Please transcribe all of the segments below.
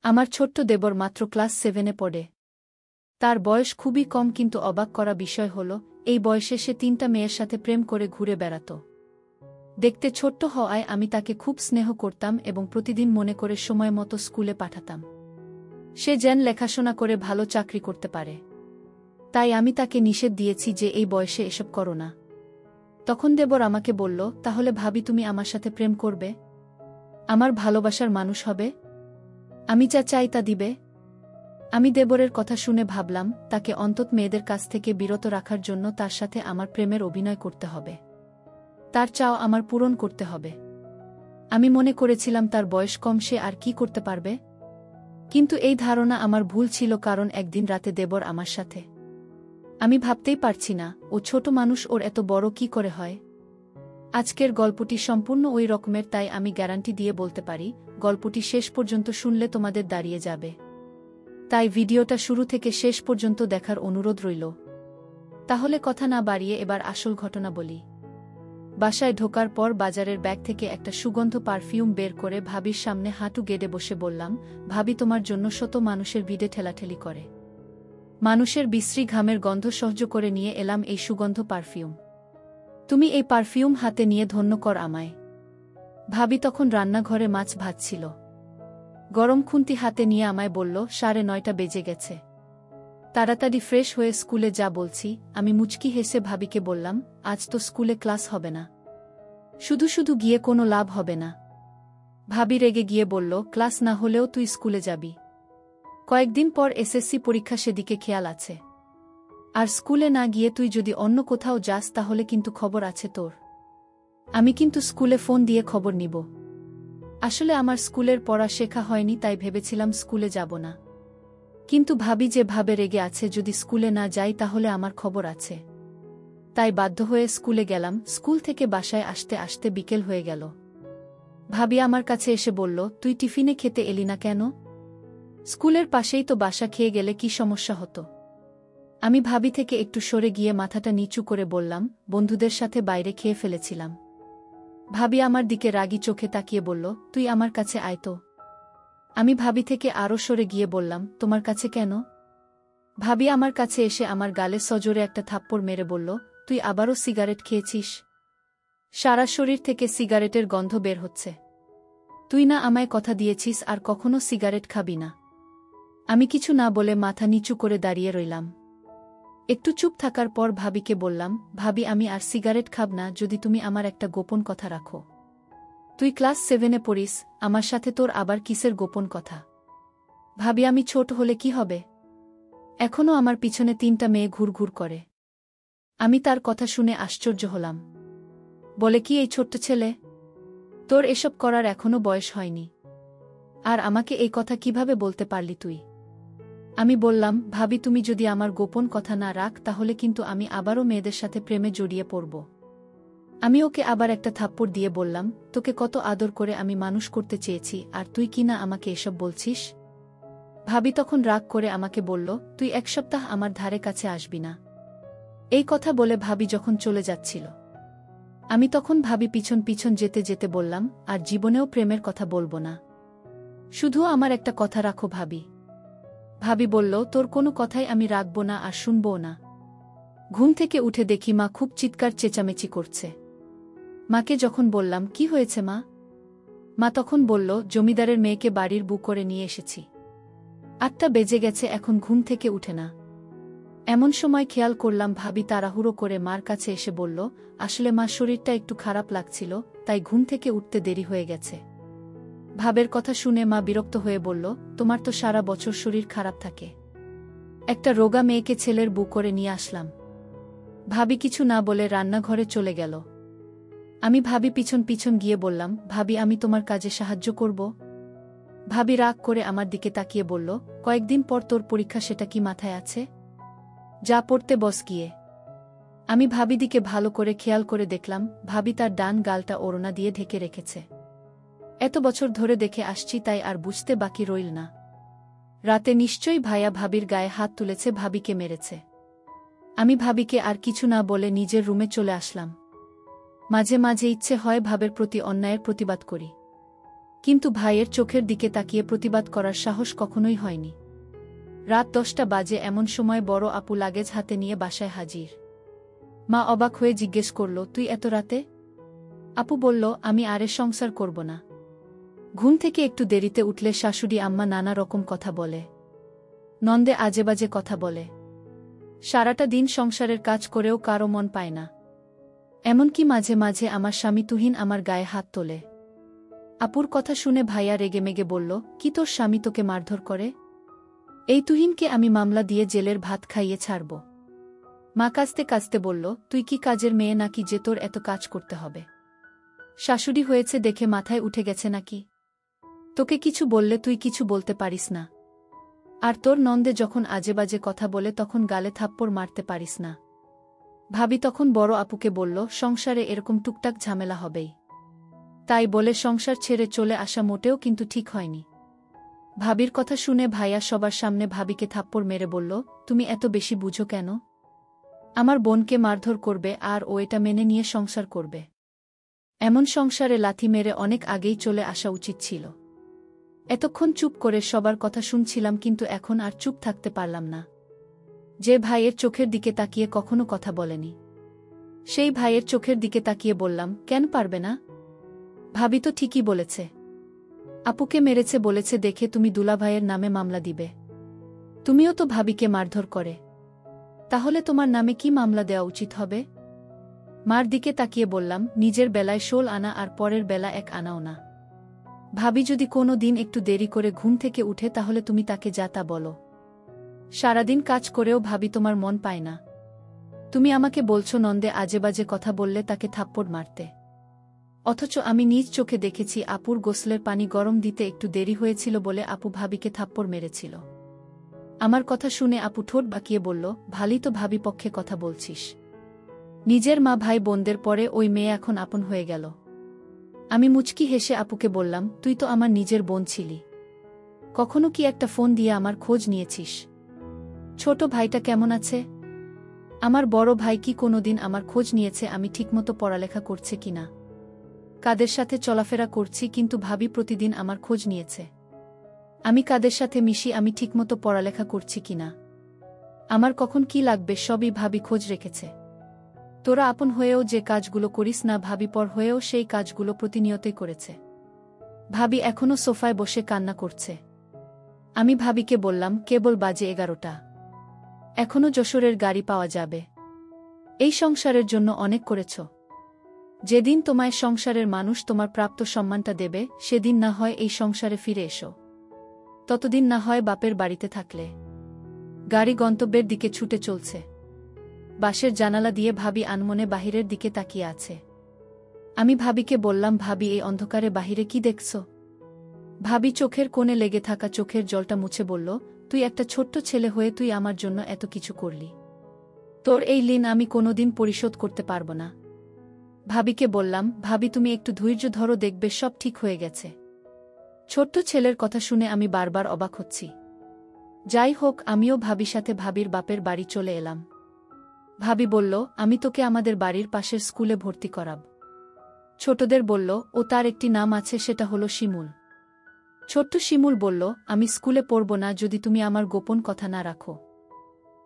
আমার ছোট্ট দেবর মাত্র ক্লাস 7-এ পড়ে। তার বয়স খুবই কম, কিন্তু অবাক করা বিষয় হল এই বয়সে সে 3টা মেয়ের সাথে প্রেম করে ঘুরে বেড়াত। দেখতে ছোট্ট হওয়ায় আমি তাকে খুব স্নেহ করতাম এবং প্রতিদিন মনে করে সময় মতো স্কুলে পাঠাতাম। সে যেন লেখাশোনা করে ভালো চাকরি করতে পারে। তাই আমি তাকে নিষেধ দিয়েছি যে এই বয়সে এসব করো না। তখন দেবর আমাকে বলল, তাহলে ভাবি তুমি আমার সাথে প্রেম করবে? আমার ভালোবাসার মানুষ হবে? আমি যা চাই তা দিবে? আমি দেবরের কথা শুনে ভাবলাম তাকে অন্তত মেয়েদের কাছ থেকে বিরত রাখার জন্য তার সাথে আমার প্রেমের অভিনয় করতে হবে। তার চাও আমার পূরণ করতে হবে। আমি মনে করেছিলাম তার বয়স কম, সে আর কি করতে পারবে। কিন্তু এই ধারণা আমার ভুল ছিল, কারণ একদিন রাতে দেবর আমার সাথে। আমি ভাবতেই পারছি না ও ছোট মানুষ, ওর এত বড় কি করে হয়। আজকের গল্পটি সম্পূর্ণ ওই রকমের, তাই আমি গ্যারান্টি দিয়ে বলতে পারি গল্পটি শেষ পর্যন্ত শুনলে তোমাদের দাঁড়িয়ে যাবে। তাই ভিডিওটা শুরু থেকে শেষ পর্যন্ত দেখার অনুরোধ রইল। তাহলে কথা না বাড়িয়ে এবার আসল ঘটনা বলি। বাসায় ঢোকার পর বাজারের ব্যাগ থেকে একটা সুগন্ধ পারফিউম বের করে ভাবির সামনে হাঁটু গেড়ে বসে বললাম, ভাবি তোমার জন্য শত মানুষের ভিড়ে ঠেলাঠেলি করে মানুষের বিশ্রী ঘামের গন্ধ সহ্য করে নিয়ে এলাম এই সুগন্ধ পারফিউম। তুমি এই পারফিউম হাতে নিয়ে ধন্য কর আমায়। ভাবি তখন রান্নাঘরে মাছ ভাজছিল। গরম খুন্তি হাতে নিয়ে আমায় বলল, 9:30 বেজে গেছে, তাড়াতাড়ি ফ্রেশ হয়ে স্কুলে যা বলছি। আমি মুচকি হেসে ভাবিকে বললাম, আজ তো স্কুলে ক্লাস হবে না, শুধু শুধু গিয়ে কোনো লাভ হবে না। ভাবি রেগে গিয়ে বলল, ক্লাস না হলেও তুই স্কুলে যাবি। কয়েকদিন পর এসএসসি পরীক্ষা, সেদিকে খেয়াল আছে। আর স্কুলে না গিয়ে তুই যদি অন্য কোথাও যাস তাহলে কিন্তু খবর আছে তোর। আমি কিন্তু স্কুলে ফোন দিয়ে খবর নিব। আসলে আমার স্কুলের পড়া শেখা হয়নি, তাই ভেবেছিলাম স্কুলে যাব না। কিন্তু ভাবি যে ভাবে রেগে আছে, যদি স্কুলে না যাই তাহলে আমার খবর আছে। তাই বাধ্য হয়ে স্কুলে গেলাম। স্কুল থেকে বাসায় আসতে আসতে বিকেল হয়ে গেল। ভাবি আমার কাছে এসে বলল, তুই টিফিনে খেতে এলি না কেন? স্কুলের পাশেই তো, বাসা খেয়ে গেলে কি সমস্যা হতো? আমি ভাবি থেকে একটু সরে গিয়ে মাথাটা নিচু করে বললাম, বন্ধুদের সাথে বাইরে খেয়ে ফেলেছিলাম। ভাবি আমার দিকে রাগী চোখে তাকিয়ে বলল, তুই আমার কাছে আয় তো। আমি ভাবি থেকে আরও সরে গিয়ে বললাম, তোমার কাছে কেন? ভাবি আমার কাছে এসে আমার গালে সজোরে একটা থাপ্পড় মেরে বলল, তুই আবারও সিগারেট খেয়েছিস? সারা শরীর থেকে সিগারেটের গন্ধ বের হচ্ছে। তুই না আমায় কথা দিয়েছিস আর কখনো সিগারেট খাবি না? আমি কিছু না বলে মাথা নিচু করে দাঁড়িয়ে রইলাম। একটু চুপ থাকার পর ভাবিকে বললাম, ভাবি আমি আর সিগারেট খাব না যদি তুমি আমার একটা গোপন কথা রাখো। তুই ক্লাস 7-এ পড়িস, আমার সাথে তোর আবার কিসের গোপন কথা? ভাবি আমি ছোট হলে কি হবে? এখনও আমার পিছনে 3টা মেয়ে ঘুরঘুর করে। আমি তার কথা শুনে আশ্চর্য হলাম। বলে, কি এই ছোট্ট ছেলে, তোর এসব করার এখনও বয়স হয়নি? আর আমাকে এই কথা কিভাবে বলতে পারলি তুই? আমি বললাম, ভাবি তুমি যদি আমার গোপন কথা না রাখ তাহলে কিন্তু আমি আবারও মেয়েদের সাথে প্রেমে জড়িয়ে পড়ব। আমি ওকে আবার একটা থাপ্পড় দিয়ে বললাম, তোকে কত আদর করে আমি মানুষ করতে চেয়েছি, আর তুই কি না আমাকে এসব বলছিস? ভাবি তখন রাগ করে আমাকে বলল, তুই 1 সপ্তাহ আমার ধারে কাছে আসবি না। এই কথা বলে ভাবি যখন চলে যাচ্ছিল, আমি তখন ভাবি পিছন পিছন যেতে যেতে বললাম, আর জীবনেও প্রেমের কথা বলবো না। শুধু আমার একটা কথা রাখো ভাবি। ভাবি বলল, তোর কোনো কথাই আমি রাখব না আর শুনবও না। ঘুম থেকে উঠে দেখি মা খুব চিৎকার চেঁচামেচি করছে। মাকে যখন বললাম, কি হয়েছে মা? মা তখন বলল, জমিদারের মেয়েকে বাড়ির বউ করে নিয়ে এসেছি। 8টা বেজে গেছে, এখন ঘুম থেকে উঠে না। এমন সময় খেয়াল করলাম ভাবি তাড়াহুড়ো করে মার কাছে এসে বলল, আসলে মা শরীরটা একটু খারাপ লাগছিল, তাই ঘুম থেকে উঠতে দেরি হয়ে গেছে। ভাবের কথা শুনে মা বিরক্ত হয়ে বলল, তোমার তো সারা বছর শরীর খারাপ থাকে, একটা রোগা মেয়েকে ছেলের বউ করে নিয়ে আসলাম। ভাবি কিছু না বলে রান্নাঘরে চলে গেল। আমি ভাবি পিছন পিছন গিয়ে বললাম, ভাবি আমি তোমার কাজে সাহায্য করব? ভাবি রাগ করে আমার দিকে তাকিয়ে বলল, কয়েকদিন পর তোর পরীক্ষা, সেটা কি মাথায় আছে? যা পড়তে বস গিয়ে। আমি ভাবি দিকে ভালো করে খেয়াল করে দেখলাম ভাবি তার ডান গালটা ওড়না দিয়ে ঢেকে রেখেছে। এত বছর ধরে দেখে আসছি, তাই আর বুঝতে বাকি রইল না। রাতে নিশ্চয়ই ভাইয়া ভাবির গায়ে হাত তুলেছে, ভাবিকে মেরেছে। আমি ভাবিকে আর কিছু না বলে নিজের রুমে চলে আসলাম। মাঝে মাঝে ইচ্ছে হয় ভাবের প্রতি অন্যায়ের প্রতিবাদ করি, কিন্তু ভাইয়ের চোখের দিকে তাকিয়ে প্রতিবাদ করার সাহস কখনোই হয়নি। রাত 10টা বাজে, এমন সময় বড় আপু লাগেজ হাতে নিয়ে বাসায় হাজির। মা অবাক হয়ে জিজ্ঞেস করল, তুই এত রাতে? আপু বলল, আমি আরে সংসার করব না। ঘুম থেকে একটু দেরিতে উঠলে শাশুড়ি আম্মা নানা রকম কথা বলে, নন্দে আজেবাজে কথা বলে। সারাটা দিন সংসারের কাজ করেও কারো মন পায় না। এমনকি মাঝে মাঝে আমার স্বামী তুহিন আমার গায়ে হাত তোলে। আপুর কথা শুনে ভাইয়া রেগেমেগে বলল, কি তোর স্বামী তোকে মারধর করে? এই তুহিনকে আমি মামলা দিয়ে জেলের ভাত খাইয়ে ছাড়ব। মা কাঁদতে কাঁদতে বলল, তুই কি কাজের মেয়ে নাকি যে তোর এত কাজ করতে হবে? শাশুড়ি হয়েছে দেখে মাথায় উঠে গেছে নাকি? তোকে কিছু বললে তুই কিছু বলতে পারিস না? আর তোর নন্দে যখন আজেবাজে কথা বলে তখন গালে থাপ্পড় মারতে পারিস না? ভাবি তখন বড় আপুকে বলল, সংসারে এরকম টুকটাক ঝামেলা হবেই। তাই বলে সংসার ছেড়ে চলে আসা মোটেও কিন্তু ঠিক হয়নি। ভাবির কথা শুনে ভাইয়া সবার সামনে ভাবিকে থাপ্পড় মেরে বলল, তুমি এত বেশি বুঝো কেন? আমার বোনকে মারধর করবে আর ও এটা মেনে নিয়ে সংসার করবে? এমন সংসারে লাথি মেরে অনেক আগেই চলে আসা উচিত ছিল। এতক্ষণ চুপ করে সবার কথা শুনছিলাম, কিন্তু এখন আর চুপ থাকতে পারলাম না। যে ভাইয়ের চোখের দিকে তাকিয়ে কখনো কথা বলেনি, সেই ভাইয়ের চোখের দিকে তাকিয়ে বললাম, কেন পারবে না? ভাবি তো ঠিকই বলেছে। আপুকে মেরেছে বলেছে দেখে তুমি দুলাভাইয়ের নামে মামলা দিবে? তুমিও তো ভাবিকে মারধর করে, তাহলে তোমার নামে কি মামলা দেওয়া উচিত হবে? মার দিকে তাকিয়ে বললাম, নিজের বেলায় 16 আনা আর পরের বেলা 1 আনাও না। ভাবি যদি কোনো দিন একটু দেরি করে ঘুম থেকে উঠে তাহলে তুমি তাকে যা তা বলো। সারাদিন কাজ করেও ভাবি তোমার মন পায় না। তুমি আমাকে বলছো নন্দে আজেবাজে কথা বললে তাকে থাপ্পড় মারতে, অথচ আমি নিজ চোখে দেখেছি আপুর গোসলের পানি গরম দিতে একটু দেরি হয়েছিল বলে আপু ভাবিকে থাপ্পড় মেরেছিল। আমার কথা শুনে আপু ঠোঁট বাঁকিয়ে বলল, ভালোই তো ভাবি পক্ষে কথা বলছিস। নিজের মা ভাই বোনদের পরে ওই মেয়ে এখন আপন হয়ে গেল। আমি মুচকি হেসে আপুকে বললাম, তুই তো আমার নিজের বোন ছিলি, কখনো কি একটা ফোন দিয়ে আমার খোঁজ নিয়েছিস? ছোট ভাইটা কেমন আছে? আমার বড় ভাই কি কোনোদিন আমার খোঁজ নিয়েছে আমি ঠিকমতো পড়ালেখা করছে কিনা, কাদের সাথে চলাফেরা করছি? কিন্তু ভাবি প্রতিদিন আমার খোঁজ নিয়েছে আমি কাদের সাথে মিশি, আমি ঠিকমতো পড়ালেখা করছি কিনা, আমার কখন কি লাগবে সবই ভাবি খোঁজ রেখেছে। তোরা আপন হয়েও যে কাজগুলো করিস না, ভাবি পর হয়েও সেই কাজগুলো প্রতিনিয়তই করেছে। ভাবি এখনো সোফায় বসে কান্না করছে। আমি ভাবিকে বললাম, কেবল বাজে 11টা, এখনো যশোরের গাড়ি পাওয়া যাবে। এই সংসারের জন্য অনেক করেছ, যেদিন তোমায় সংসারের মানুষ তোমার প্রাপ্ত সম্মানটা দেবে সেদিন না হয় এই সংসারে ফিরে এসো, ততদিন না হয় বাপের বাড়িতে থাকলে। গাড়ি গন্তব্যের দিকে ছুটে চলছে। বাসের জানালা দিয়ে ভাবি আনমনে বাহিরের দিকে তাকিয়ে আছে। আমি ভাবিকে বললাম, ভাবি এই অন্ধকারে বাহিরে কি দেখছ? ভাবি চোখের কোণে লেগে থাকা চোখের জলটা মুছে বলল, তুই একটা ছোট্ট ছেলে হয়ে তুই আমার জন্য এত কিছু করলি, তোর এই ঋণ আমি কোনোদিন পরিশোধ করতে পারব না। ভাবিকে বললাম, ভাবি তুমি একটু ধৈর্য ধরো, দেখবে সব ঠিক হয়ে গেছে। ছোট্ট ছেলের কথা শুনে আমি বারবার অবাক হচ্ছি। যাই হোক, আমিও ভাবির সাথে ভাবির বাপের বাড়ি চলে এলাম। ভাবি বলল, আমি তোকে আমাদের বাড়ির পাশের স্কুলে ভর্তি করাব। ছোটদের বলল, ও তার একটি নাম আছে, সেটা হলো শিমুল। ছোট্ট শিমুল বলল, আমি স্কুলে পড়ব না যদি তুমি আমার গোপন কথা না রাখো।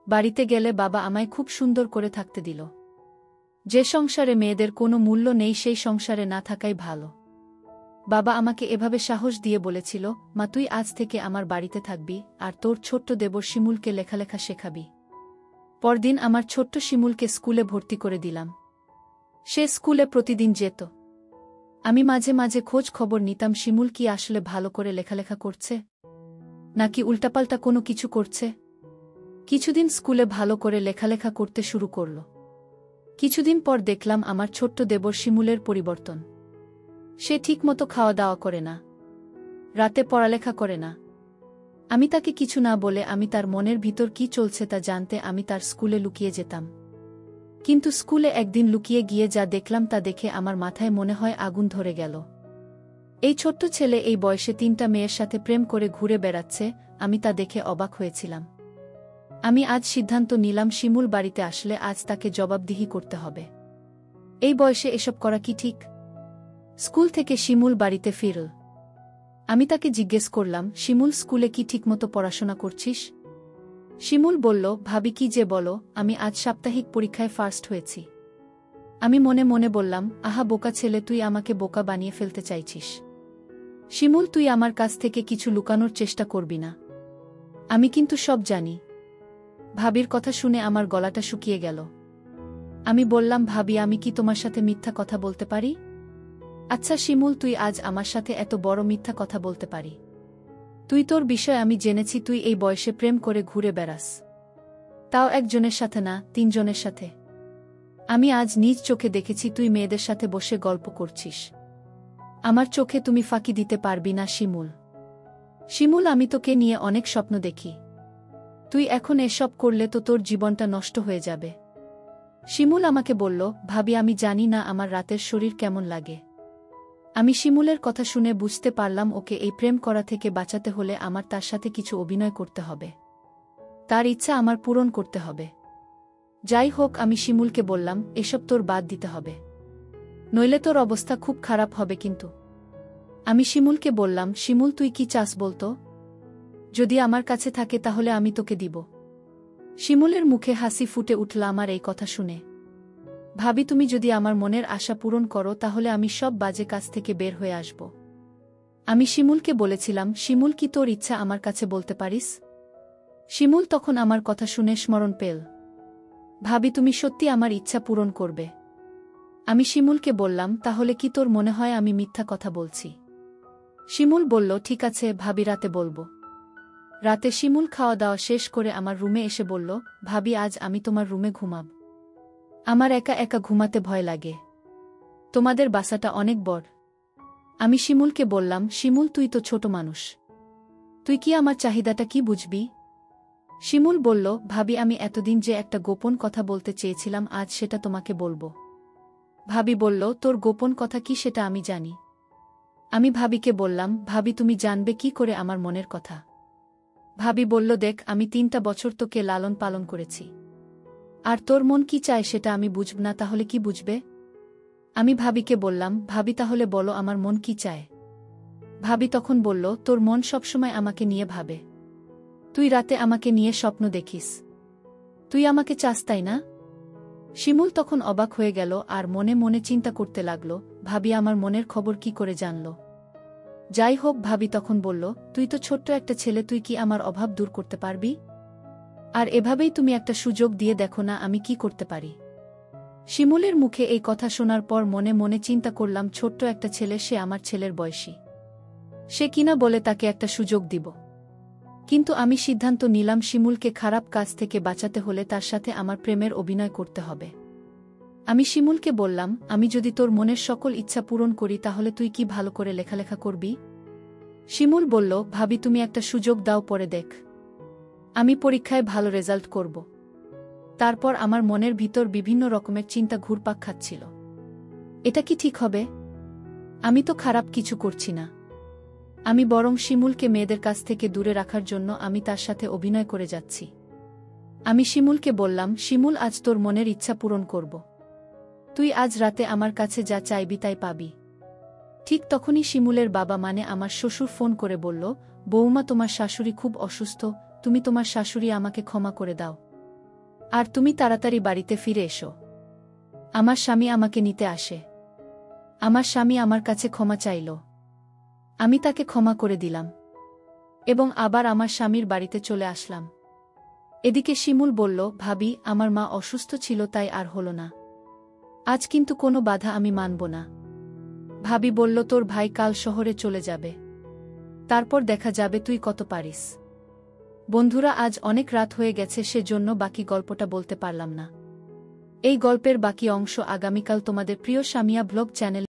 বাড়িতে গেলে বাবা আমায় খুব সুন্দর করে থাকতে দিল। যে সংসারে মেয়েদের কোনো মূল্য নেই সেই সংসারে না থাকাই ভালো। বাবা আমাকে এভাবে সাহস দিয়ে বলেছিল, মা তুই আজ থেকে আমার বাড়িতে থাকবি আর তোর ছোট্ট দেবর শিমুলকে লেখালেখা শেখাবি। পরদিন আমার ছোট্ট শিমুলকে স্কুলে ভর্তি করে দিলাম। সে স্কুলে প্রতিদিন যেত। আমি মাঝে মাঝে খোঁজ খবর নিতাম শিমুল কি আসলে ভালো করে লেখালেখা করছে নাকি উল্টাপাল্টা কোনো কিছু করছে। কিছুদিন স্কুলে ভালো করে লেখালেখা করতে শুরু করল। কিছুদিন পর দেখলাম আমার ছোট্ট দেবর শিমুলের পরিবর্তন। সে ঠিকমতো খাওয়া দাওয়া করে না, রাতে পড়ালেখা করে না। আমি তাকে কিছু না বলে আমি তার মনের ভিতর কি চলছে তা জানতে আমি তার স্কুলে লুকিয়ে যেতাম। কিন্তু স্কুলে একদিন লুকিয়ে গিয়ে যা দেখলাম তা দেখে আমার মাথায় মনে হয় আগুন ধরে গেল। এই ছোট্ট ছেলে এই বয়সে 3টা মেয়ের সাথে প্রেম করে ঘুরে বেড়াচ্ছে, আমি তা দেখে অবাক হয়েছিলাম। আমি আজ সিদ্ধান্ত নিলাম শিমুল বাড়িতে আসলে আজ তাকে জবাবদিহি করতে হবে। এই বয়সে এসব করা কি ঠিক? স্কুল থেকে শিমুল বাড়িতে ফিরল। আমি তাকে জিজ্ঞেস করলাম, শিমুল, স্কুলে কি ঠিকমতো পড়াশোনা করছিস? শিমুল বলল, ভাবি কি যে বলো, আমি আজ সাপ্তাহিক পরীক্ষায় ফার্স্ট হয়েছি। আমি মনে মনে বললাম, আহা বোকা ছেলে, তুই আমাকে বোকা বানিয়ে ফেলতে চাইছিস। শিমুল, তুই আমার কাছ থেকে কিছু লুকানোর চেষ্টা করবি না। আমি কিন্তু সব জানি। ভাবির কথা শুনে আমার গলাটা শুকিয়ে গেল। আমি বললাম, ভাবি, আমি কি তোমার সাথে মিথ্যা কথা বলতে পারি? আচ্ছা শিমুল, তুই আজ আমার সাথে এত বড় মিথ্যা কথা বলতে পারি? তুই, তোর বিষয় আমি জেনেছি, তুই এই বয়সে প্রেম করে ঘুরে বেড়াস, তাও একজনের সাথে না, 3 জনের সাথে। আমি আজ নিজ চোখে দেখেছি তুই মেয়েদের সাথে বসে গল্প করছিস। আমার চোখে তুমি ফাঁকি দিতে পারবি না শিমুল। শিমুল, আমি তোকে নিয়ে অনেক স্বপ্ন দেখি। তুই এখন এসব করলে তো তোর জীবনটা নষ্ট হয়ে যাবে। শিমুল আমাকে বলল, ভাবি, আমি জানি না আমার রাতের শরীর কেমন লাগে। আমি শিমুলের কথা শুনে বুঝতে পারলাম ওকে এই প্রেম করা থেকে বাঁচাতে হলে আমার তার সাথে কিছু অভিনয় করতে হবে। তার ইচ্ছা আমার পূরণ করতে হবে। যাই হোক, আমি শিমুলকে বললাম, এসব তোর বাদ দিতে হবে, নইলে তোর অবস্থা খুব খারাপ হবে। কিন্তু আমি শিমুলকে বললাম, শিমুল, তুই কি চাস বলতো? যদি আমার কাছে থাকে তাহলে আমি তোকে দিব। শিমুলের মুখে হাসি ফুটে উঠল আমার এই কথা শুনে। ভাবি, তুমি যদি আমার মনের আশা পূরণ করো তাহলে আমি সব বাজে কাজ থেকে বের হয়ে আসব। আমি শিমুলকে বলেছিলাম, শিমুল, কি তোর ইচ্ছা আমার কাছে বলতে পারিস? শিমুল তখন আমার কথা শুনে স্মরণ পেল। ভাবি, তুমি সত্যি আমার ইচ্ছা পূরণ করবে? আমি শিমুলকে বললাম, তাহলে কি তোর মনে হয় আমি মিথ্যা কথা বলছি? শিমুল বলল, ঠিক আছে ভাবি, রাতে বলবো। রাতে শিমুল খাওয়া দাওয়া শেষ করে আমার রুমে এসে বলল, ভাবি, আজ আমি তোমার রুমে ঘুমাব। আমার একা একা ঘুমাতে ভয় লাগে। তোমাদের বাসাটা অনেক বড়। আমি শিমুলকে বললাম, শিমুল, তুই তো ছোট মানুষ, তুই কি আমার চাহিদাটা কি বুঝবি? শিমুল বলল, ভাবি, আমি এতদিন যে একটা গোপন কথা বলতে চেয়েছিলাম, আজ সেটা তোমাকে বলবো। ভাবি বলল, তোর গোপন কথা কি সেটা আমি জানি। আমি ভাবিকে বললাম, ভাবি, তুমি জানবে কি করে আমার মনের কথা? ভাবি বলল, দেখ, আমি 3টা বছর তোকে লালন পালন করেছি, আর তোর মন কি চায় সেটা আমি বুঝব না, তাহলে কি বুঝবে? আমি ভাবিকে বললাম, ভাবি, তাহলে বলো আমার মন কি চায়? ভাবি তখন বলল, তোর মন সবসময় আমাকে নিয়ে ভাবে। তুই রাতে আমাকে নিয়ে স্বপ্ন দেখিস। তুই আমাকে চাস, তাই না? শিমুল তখন অবাক হয়ে গেল আর মনে মনে চিন্তা করতে লাগল, ভাবি আমার মনের খবর কি করে জানল? যাই হোক, ভাবি তখন বলল, তুই তো ছোট্ট একটা ছেলে, তুই কি আমার অভাব দূর করতে পারবি? আর এভাবেই তুমি একটা সুযোগ দিয়ে দেখো না আমি কি করতে পারি। শিমুলের মুখে এই কথা শোনার পর মনে মনে চিন্তা করলাম, ছোট্ট একটা ছেলে, সে আমার ছেলের বয়সী, সে কিনা বলে তাকে একটা সুযোগ দিব। কিন্তু আমি সিদ্ধান্ত নিলাম, শিমুলকে খারাপ কাজ থেকে বাঁচাতে হলে তার সাথে আমার প্রেমের অভিনয় করতে হবে। আমি শিমুলকে বললাম, আমি যদি তোর মনের সকল ইচ্ছা পূরণ করি তাহলে তুই কি ভালো করে লেখালেখা করবি? শিমুল বলল, ভাবি, তুমি একটা সুযোগ দাও, পরে দেখ, আমি পরীক্ষায় ভালো রেজাল্ট করব। তারপর আমার মনের ভিতর বিভিন্ন রকমের চিন্তা ঘুরপাক খাচ্ছিল। এটা কি ঠিক হবে? আমি তো খারাপ কিছু করছি না। আমি বরং শিমুলকে মেয়েদের কাছ থেকে দূরে রাখার জন্য আমি তার সাথে অভিনয় করে যাচ্ছি। আমি শিমুলকে বললাম, শিমুল, আজ তোর মনের ইচ্ছা পূরণ করব। তুই আজ রাতে আমার কাছে যা চাইবি তাই পাবি। ঠিক তখনই শিমুলের বাবা, মানে আমার শ্বশুর, ফোন করে বলল, বৌমা, তোমার শাশুড়ি খুব অসুস্থ, তুমি তোমার শাশুড়ি আমাকে ক্ষমা করে দাও, আর তুমি তাড়াতাড়ি বাড়িতে ফিরে এসো। আমার স্বামী আমাকে নিতে আসে। আমার স্বামী আমার কাছে ক্ষমা চাইল। আমি তাকে ক্ষমা করে দিলাম এবং আবার আমার স্বামীর বাড়িতে চলে আসলাম। এদিকে শিমুল বলল, ভাবি, আমার মা অসুস্থ ছিল, তাই আর হলো না। আজ কিন্তু কোনো বাধা আমি মানব না। ভাবি বলল, তোর ভাই কাল শহরে চলে যাবে, তারপর দেখা যাবে তুই কত পারিস। বন্ধুরা, আজ অনেক রাত হয়ে গেছে, সেজন্য বাকি গল্পটা বলতে পারলাম না। এই গল্পের বাকি অংশ আগামীকাল তোমাদের প্রিয় সামিয়া ব্লগ চ্যানেল